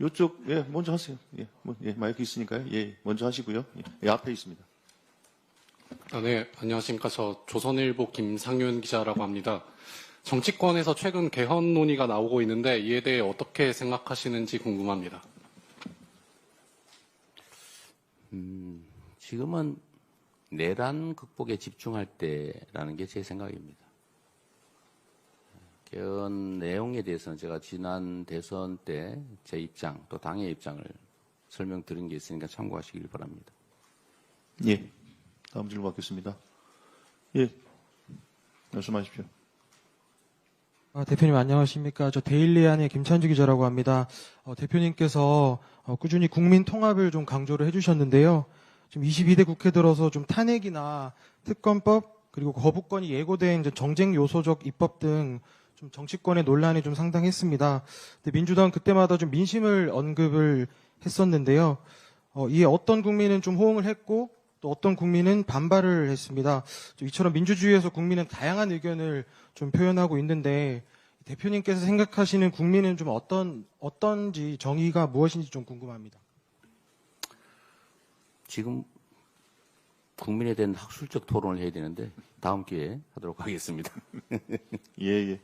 이쪽, 예, 먼저 하세요. 예, 마이크 있으니까요. 예, 먼저 하시고요. 예, 앞에 있습니다. 네, 안녕하십니까. 저 조선일보 김상윤 기자라고 합니다. 정치권에서 최근 개헌 논의가 나오고 있는데 이에 대해 어떻게 생각하시는지 궁금합니다. 지금은 내란 극복에 집중할 때라는 게 제 생각입니다. 개헌 내용에 대해서는 제가 지난 대선 때 제 입장 또 당의 입장을 설명드린 게 있으니까 참고하시길 바랍니다. 예. 다음 질문 받겠습니다. 예. 말씀하십시오. 대표님 안녕하십니까. 저 데일리안의 김찬주 기자라고 합니다. 대표님께서 꾸준히 국민 통합을 좀 강조를 해주셨는데요. 지금 22대 국회 들어서 좀 탄핵이나 특검법 그리고 거부권이 예고된 이제 정쟁 요소적 입법 등 좀 정치권의 논란이 좀 상당했습니다. 근데 민주당 그때마다 좀 민심을 언급을 했었는데요. 이에 어떤 국민은 좀 호응을 했고 또 어떤 국민은 반발을 했습니다. 이처럼 민주주의에서 국민은 다양한 의견을 좀 표현하고 있는데 대표님께서 생각하시는 국민은 좀 어떤지 정의가 무엇인지 좀 궁금합니다. 지금 국민에 대한 학술적 토론을 해야 되는데 다음 기회에 하도록 하겠습니다. 예.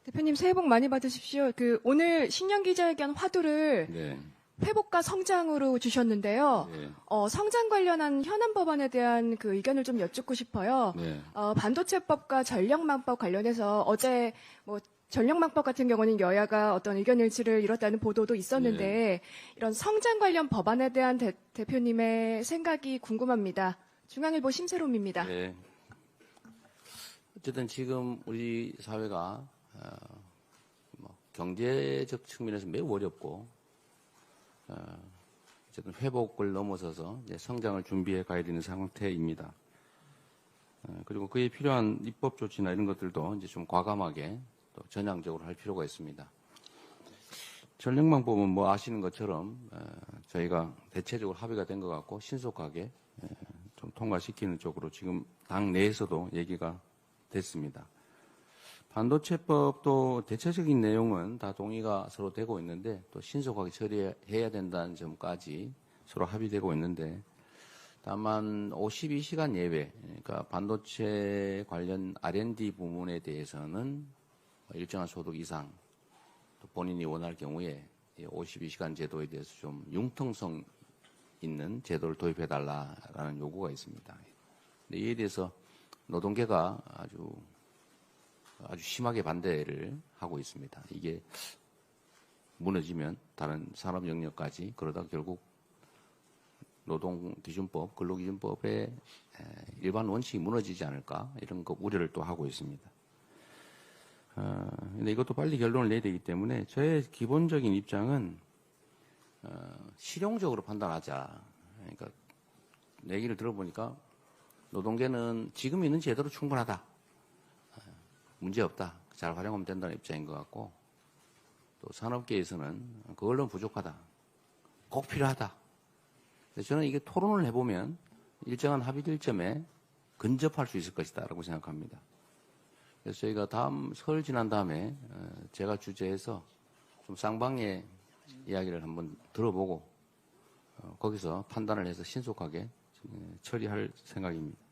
대표님 새해 복 많이 받으십시오. 오늘 신년 기자회견 화두를 네. 회복과 성장으로 주셨는데요. 네. 성장 관련한 현안 법안에 대한 그 의견을 좀 여쭙고 싶어요. 네. 반도체법과 전력망법 관련해서 어제 전력망법 같은 경우는 여야가 어떤 의견 일치를 이뤘다는 보도도 있었는데 이런 성장 관련 법안에 대한 대표님의 생각이 궁금합니다. 중앙일보 심세롬입니다. 네. 어쨌든 지금 우리 사회가 경제적 측면에서 매우 어렵고 어쨌든 회복을 넘어서서 이제 성장을 준비해 가야 되는 상태입니다. 그리고 그에 필요한 입법 조치나 이런 것들도 이제 좀 과감하게 또 전향적으로 할 필요가 있습니다. 전력망법은 뭐 아시는 것처럼 저희가 대체적으로 합의가 된 것 같고 신속하게 좀 통과시키는 쪽으로 지금 당 내에서도 얘기가 됐습니다. 반도체법도 대체적인 내용은 다 동의가 서로 되고 있는데 또 신속하게 처리해야 된다는 점까지 서로 합의되고 있는데 다만 52시간 예외, 그러니까 반도체 관련 R&D 부문에 대해서는 일정한 소득 이상 또 본인이 원할 경우에 52시간 제도에 대해서 좀 융통성 있는 제도를 도입해달라라는 요구가 있습니다. 근데 이에 대해서 노동계가 아주 심하게 반대를 하고 있습니다. 이게 무너지면 다른 산업 영역까지 그러다 결국 노동기준법, 근로기준법의 일반 원칙이 무너지지 않을까 이런 거 우려를 또 하고 있습니다. 근데 이것도 빨리 결론을 내야 되기 때문에 저의 기본적인 입장은 실용적으로 판단하자. 그러니까 얘기를 들어보니까 노동계는 지금 있는 제도로 충분하다. 문제없다. 잘 활용하면 된다는 입장인 것 같고 또 산업계에서는 그걸로는 부족하다. 꼭 필요하다. 그래서 저는 이게 토론을 해보면 일정한 합의될 점에 근접할 수 있을 것이다 라고 생각합니다. 그래서 저희가 다음 설 지난 다음에 제가 주재해서 좀 쌍방의 이야기를 한번 들어보고 거기서 판단을 해서 신속하게 처리할 생각입니다.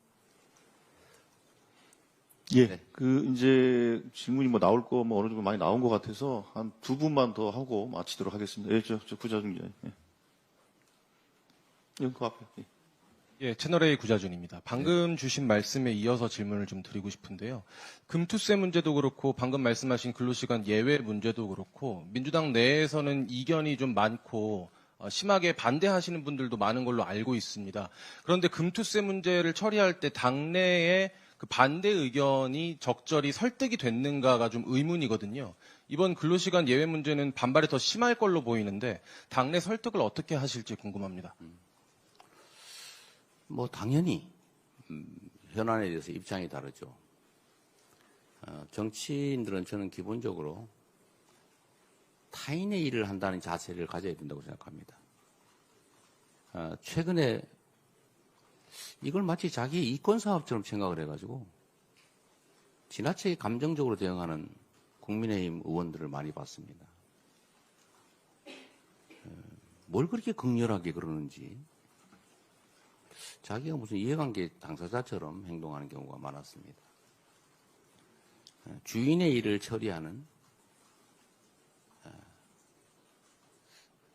예, 네. 이제 질문이 뭐 나올 거 뭐 어느 정도 많이 나온 것 같아서 한 두 분만 더 하고 마치도록 하겠습니다. 예, 저 구자준 기자. 예. 그 앞에. 예. 예, 채널A 구자준입니다. 방금 주신 말씀에 이어서 질문을 좀 드리고 싶은데요. 금투세 문제도 그렇고 방금 말씀하신 근로시간 예외 문제도 그렇고 민주당 내에서는 이견이 좀 많고 심하게 반대하시는 분들도 많은 걸로 알고 있습니다. 그런데 금투세 문제를 처리할 때 당내에 그 반대 의견이 적절히 설득이 됐는가가 좀 의문이거든요. 이번 근로시간 예외 문제는 반발이 더 심할 걸로 보이는데 당내 설득을 어떻게 하실지 궁금합니다. 뭐 당연히 현안에 대해서 입장이 다르죠. 정치인들은 저는 기본적으로 타인의 일을 한다는 자세를 가져야 된다고 생각합니다. 최근에 이걸 마치 자기의 이권 사업처럼 생각을 해가지고 지나치게 감정적으로 대응하는 국민의힘 의원들을 많이 봤습니다. 뭘 그렇게 극렬하게 그러는지 자기가 무슨 이해관계 당사자처럼 행동하는 경우가 많았습니다. 주인의 일을 처리하는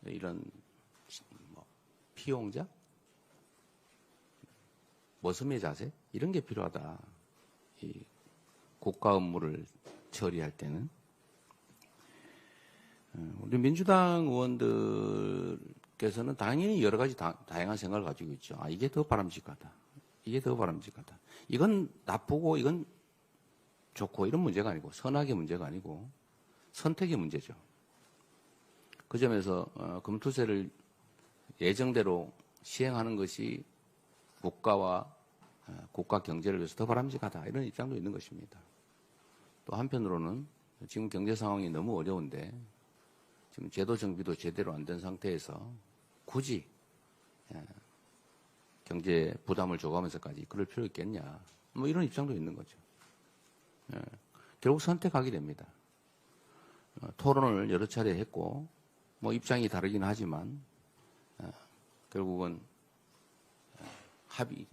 이런 피용자? 머슴의 자세? 이런 게 필요하다. 이 국가 업무를 처리할 때는. 우리 민주당 의원들께서는 당연히 여러 가지 다양한 생각을 가지고 있죠. 이게 더 바람직하다. 이게 더 바람직하다. 이건 나쁘고 이건 좋고 이런 문제가 아니고 선악의 문제가 아니고 선택의 문제죠. 그 점에서 금투세를 예정대로 시행하는 것이 국가와 국가 경제를 위해서 더 바람직하다 이런 입장도 있는 것입니다. 또 한편으로는 지금 경제 상황이 너무 어려운데 지금 제도 정비도 제대로 안 된 상태에서 굳이 경제 부담을 줘가면서까지 그럴 필요 있겠냐 뭐 이런 입장도 있는 거죠. 결국 선택하게 됩니다. 토론을 여러 차례 했고 뭐 입장이 다르긴 하지만 결국은 합의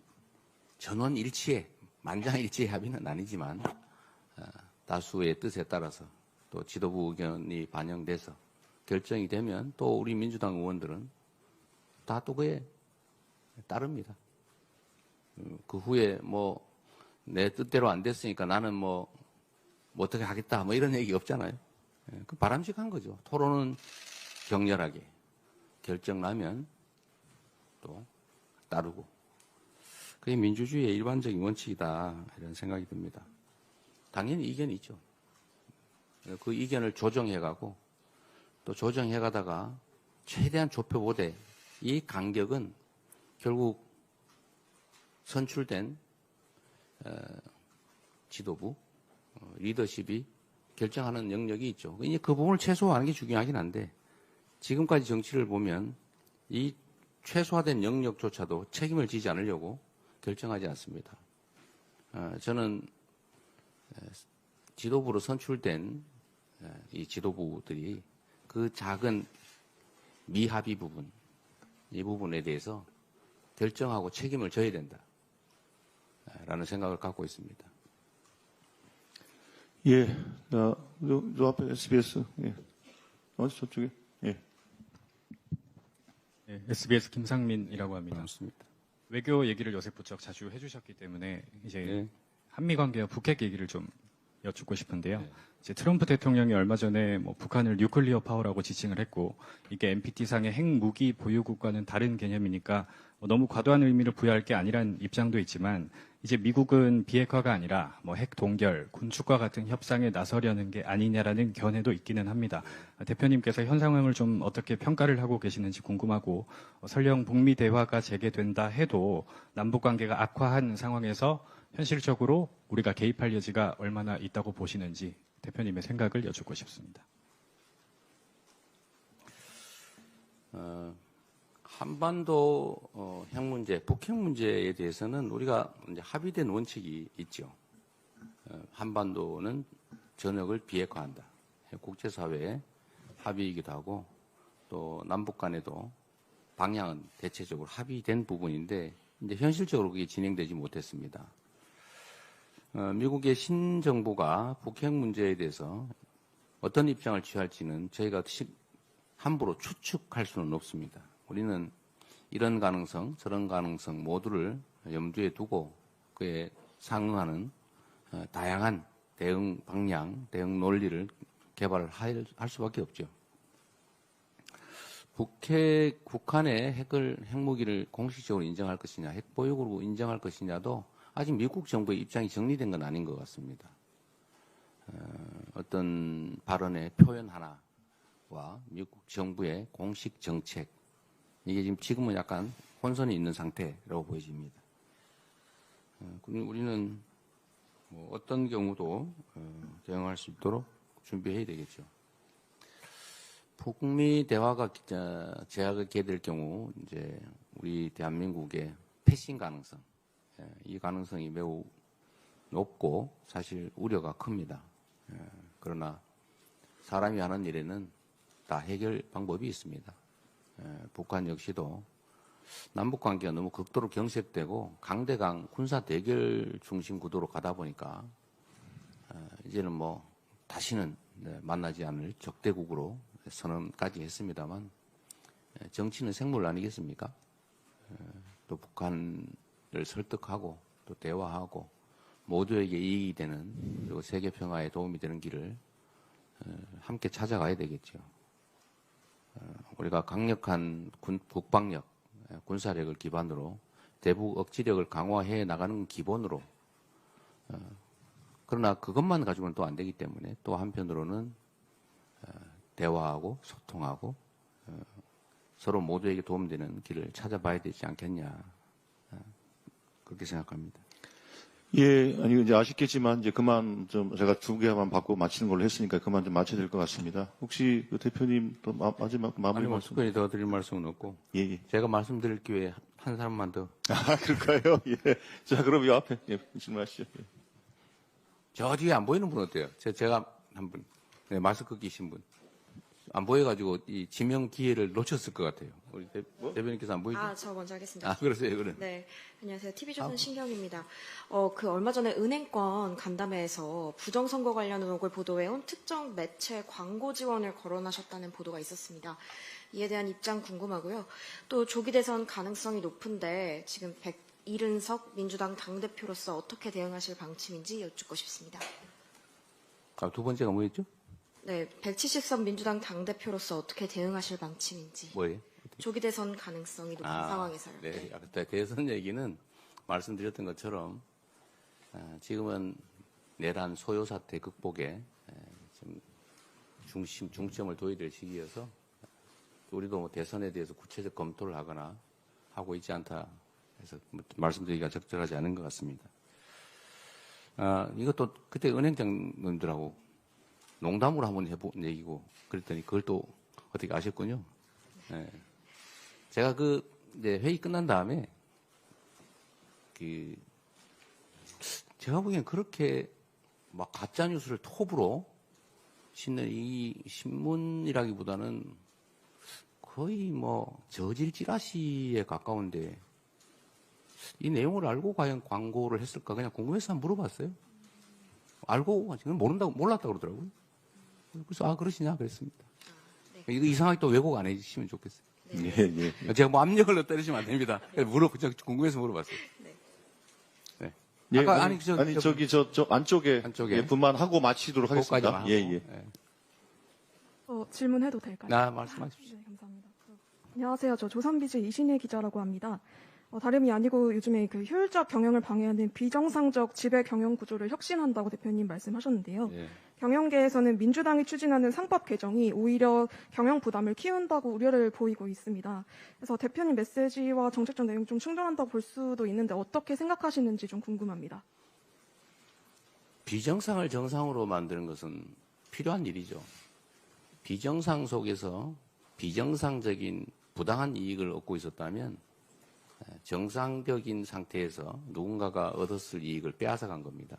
전원 일치의 만장일치의 합의는 아니지만 다수의 뜻에 따라서 또 지도부 의견이 반영돼서 결정이 되면 또 우리 민주당 의원들은 다 또 그에 따릅니다. 그 후에 뭐 내 뜻대로 안 됐으니까 나는 뭐 뭐 어떻게 하겠다 뭐 이런 얘기 없잖아요. 예, 그 바람직한 거죠. 토론은 격렬하게 결정 나면 또 따르고 그게 민주주의의 일반적인 원칙이다 이런 생각이 듭니다. 당연히 이견이 있죠. 그 이견을 조정해가고 또 조정해가다가 최대한 좁혀보되 이 간격은 결국 선출된 지도부, 리더십이 결정하는 영역이 있죠. 이제 그 부분을 최소화하는 게 중요하긴 한데 지금까지 정치를 보면 이 최소화된 영역조차도 책임을 지지 않으려고 결정하지 않습니다. 저는 지도부로 선출된 이 지도부들이 그 작은 미합의 부분, 이 부분에 대해서 결정하고 책임을 져야 된다. 라는 생각을 갖고 있습니다. 예, 요 앞에 SBS, 예. 어디 저쪽에, 예. 네, SBS 김상민이라고 합니다. 반갑습니다. 외교 얘기를 요새 부쩍 자주 해주셨기 때문에 이제 네. 한미 관계와 북핵 얘기를 좀 여쭙고 싶은데요. 네. 이제 트럼프 대통령이 얼마 전에 뭐 북한을 뉴클리어 파워라고 지칭을 했고 이게 NPT상의 핵무기 보유국과는 다른 개념이니까 뭐 너무 과도한 의미를 부여할 게 아니란 입장도 있지만 이제 미국은 비핵화가 아니라 뭐 핵 동결, 군축과 같은 협상에 나서려는 게 아니냐라는 견해도 있기는 합니다. 대표님께서 현 상황을 좀 어떻게 평가를 하고 계시는지 궁금하고 설령 북미 대화가 재개된다 해도 남북 관계가 악화한 상황에서 현실적으로 우리가 개입할 여지가 얼마나 있다고 보시는지 대표님의 생각을 여쭙고 싶습니다. 한반도 핵 문제, 북핵 문제에 대해서는 우리가 이제 합의된 원칙이 있죠. 한반도는 전역을 비핵화한다. 국제사회의 합의이기도 하고 또 남북 간에도 방향은 대체적으로 합의된 부분인데 이제 현실적으로 그게 진행되지 못했습니다. 미국의 신정부가 북핵 문제에 대해서 어떤 입장을 취할지는 저희가 함부로 추측할 수는 없습니다. 우리는 이런 가능성, 저런 가능성 모두를 염두에 두고 그에 상응하는 다양한 대응 방향, 대응 논리를 개발을 할 수밖에 없죠. 북한의 핵무기를 공식적으로 인정할 것이냐, 핵보유국으로 인정할 것이냐도 아직 미국 정부의 입장이 정리된 건 아닌 것 같습니다. 어떤 발언의 표현 하나와 미국 정부의 공식 정책, 이게 지금은 약간 혼선이 있는 상태라고 보여집니다. 우리는 뭐 어떤 경우도 대응할 수 있도록 준비해야 되겠죠. 북미 대화가 재하게 될 경우 이제 우리 대한민국의 패싱 가능성, 이 가능성이 매우 높고 사실 우려가 큽니다. 그러나 사람이 하는 일에는 다 해결 방법이 있습니다. 북한 역시도 남북 관계가 너무 극도로 경색되고 강대강 군사 대결 중심 구도로 가다 보니까 이제는 뭐 다시는 만나지 않을 적대국으로 선언까지 했습니다만 정치는 생물 아니겠습니까? 또 북한을 설득하고 또 대화하고 모두에게 이익이 되는 그리고 세계 평화에 도움이 되는 길을 함께 찾아가야 되겠죠. 우리가 강력한 국방력, 군사력을 기반으로 대북 억지력을 강화해 나가는 기본으로 그러나 그것만 가지고는 또 안 되기 때문에 또 한편으로는 대화하고 소통하고 서로 모두에게 도움되는 길을 찾아봐야 되지 않겠냐 그렇게 생각합니다. 예, 아니 이제 아쉽겠지만 이제 그만 좀 제가 두 개만 받고 마치는 걸로 했으니까 그만 좀 마쳐야 될 것 같습니다. 혹시 그 대표님 또 마지막 마무리 말씀? 특별히 더 드릴 말씀은 없고. 예. 제가 말씀드릴 기회에 한 사람만 더. 아 그럴까요? 예. 자 그럼 이 앞에 질문하시죠. 예. 저 뒤에 안 보이는 분 어때요? 제가 한 분, 마스크 끼신 분. 안 보여가지고 이 지명 기회를 놓쳤을 것 같아요. 우리 대변인께서 안 보이죠? 저 먼저 하겠습니다. 그러세요, 그래. 네, 안녕하세요. TV조선 신경입니다. 그 얼마 전에 은행권 간담회에서 부정선거 관련 의혹을 보도해온 특정 매체 광고 지원을 거론하셨다는 보도가 있었습니다. 이에 대한 입장 궁금하고요. 또 조기 대선 가능성이 높은데 지금 이른석 민주당 당대표로서 어떻게 대응하실 방침인지 여쭙고 싶습니다. 두 번째가 뭐였죠? 네, 170석 민주당 당대표로서 어떻게 대응하실 방침인지. 뭐예요? 조기 대선 가능성이 높은 상황에서요. 네, 그때 대선 얘기는 말씀드렸던 것처럼 지금은 내란 소요 사태 극복에 좀 중점을 둬야 될 시기여서 우리도 뭐 대선에 대해서 구체적 검토를 하거나 하고 있지 않다 해서 말씀드리기가 적절하지 않은 것 같습니다. 이것도 그때 은행장님들하고 농담으로 한번 해본 얘기고 그랬더니 그걸 또 어떻게 아셨군요. 네. 제가 이제 회의 끝난 다음에 제가 보기엔 그렇게 막 가짜 뉴스를 톱으로 싣는 이 신문이라기보다는 거의 뭐 저질 찌라시에 가까운데 이 내용을 알고 과연 광고를 했을까 그냥 궁금해서 한번 물어봤어요. 알고 지금 몰랐다고 그러더라고요. 그래서 그러시냐 그랬습니다. 이거 이상하게 또 왜곡 안 해주시면 좋겠어요. 네. 예. 제가 뭐 압력을 넣어때리시면 안 됩니다. 궁금해서 물어봤어요. 네. 예, 아까 저기 저 안쪽에 예, 분만하고 마치도록 하겠습니다. 예. 질문해도 될까요? 말씀하십시오. 네, 감사합니다. 안녕하세요. 저 조선비즈 이신혜 기자라고 합니다. 다름이 아니고 요즘에 그 효율적 경영을 방해하는 비정상적 지배 경영 구조를 혁신한다고 대표님 말씀하셨는데요. 예. 경영계에서는 민주당이 추진하는 상법 개정이 오히려 경영 부담을 키운다고 우려를 보이고 있습니다. 그래서 대표님 메시지와 정책적 내용이 좀 충돌한다고 볼 수도 있는데 어떻게 생각하시는지 좀 궁금합니다. 비정상을 정상으로 만드는 것은 필요한 일이죠. 비정상 속에서 비정상적인 부당한 이익을 얻고 있었다면 정상적인 상태에서 누군가가 얻었을 이익을 빼앗아간 겁니다.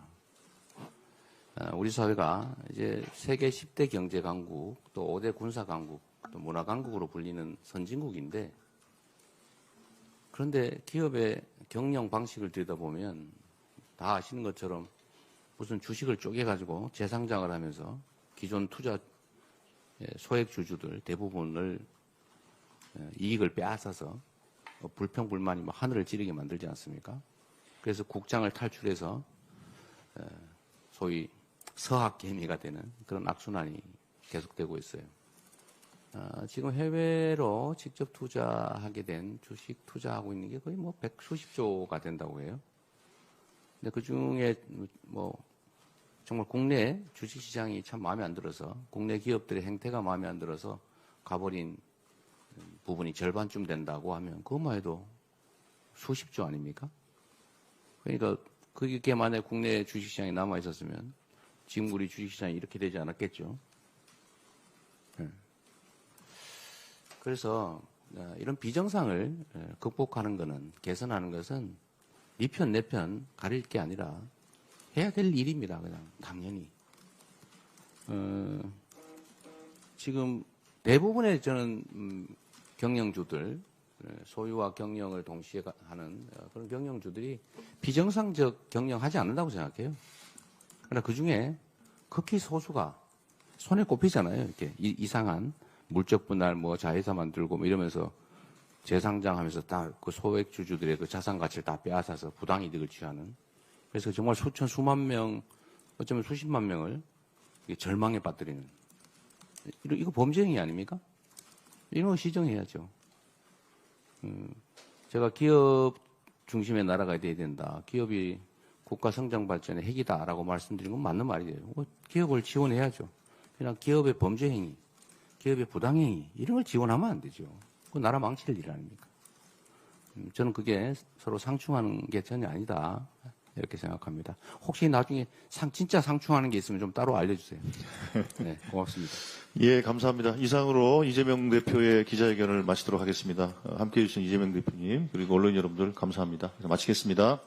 우리 사회가 이제 세계 10대 경제 강국, 또 5대 군사 강국, 또 문화 강국으로 불리는 선진국인데 그런데 기업의 경영 방식을 들여다보면 다 아시는 것처럼 무슨 주식을 쪼개가지고 재상장을 하면서 기존 투자 소액 주주들 대부분을 이익을 빼앗아서 불평불만이 하늘을 찌르게 만들지 않습니까? 그래서 국장을 탈출해서 소위 서학개미가 되는 그런 악순환이 계속되고 있어요. 지금 해외로 직접 투자하게 된 주식 투자하고 있는 게 거의 100수십조가 된다고 해요. 근데 그 중에 정말 국내 주식시장이 참 마음에 안 들어서 국내 기업들의 행태가 마음에 안 들어서 가버린 부분이 절반쯤 된다고 하면 그것만 해도 수십조 아닙니까? 그러니까 그게 만약에 국내 주식시장이 남아 있었으면 지금 우리 주식시장이 이렇게 되지 않았겠죠. 그래서 이런 비정상을 극복하는 것은 개선하는 것은 네 편 내 편 가릴 게 아니라 해야 될 일입니다. 그냥 당연히. 지금 대부분의 저는 경영주들 소유와 경영을 동시에 하는 그런 경영주들이 비정상적 경영하지 않는다고 생각해요. 그러나 그 중에 극히 소수가 손에 꼽히잖아요. 이렇게 이상한 물적 분할, 자회사 만들고 이러면서 재상장하면서 다 그 소액 주주들의 그 자산 가치를 다 빼앗아서 부당 이득을 취하는. 그래서 정말 수만 명, 어쩌면 수십만 명을 절망에 빠뜨리는. 이거 범죄 행위 아닙니까? 이런 거 시정해야죠. 제가 기업 중심의 나라가 돼야 된다. 기업이 국가 성장 발전의 핵이다라고 말씀드린 건 맞는 말이에요. 기업을 지원해야죠. 그냥 기업의 범죄 행위, 기업의 부당 행위 이런 걸 지원하면 안 되죠. 그 나라 망칠 일 아닙니까? 저는 그게 서로 상충하는 게 전혀 아니다. 이렇게 생각합니다. 혹시 나중에 진짜 상충하는 게 있으면 좀 따로 알려주세요. 네, 고맙습니다. 예, 감사합니다. 이상으로 이재명 대표의 기자회견을 마치도록 하겠습니다. 함께해 주신 이재명 대표님 그리고 언론 여러분들 감사합니다. 마치겠습니다.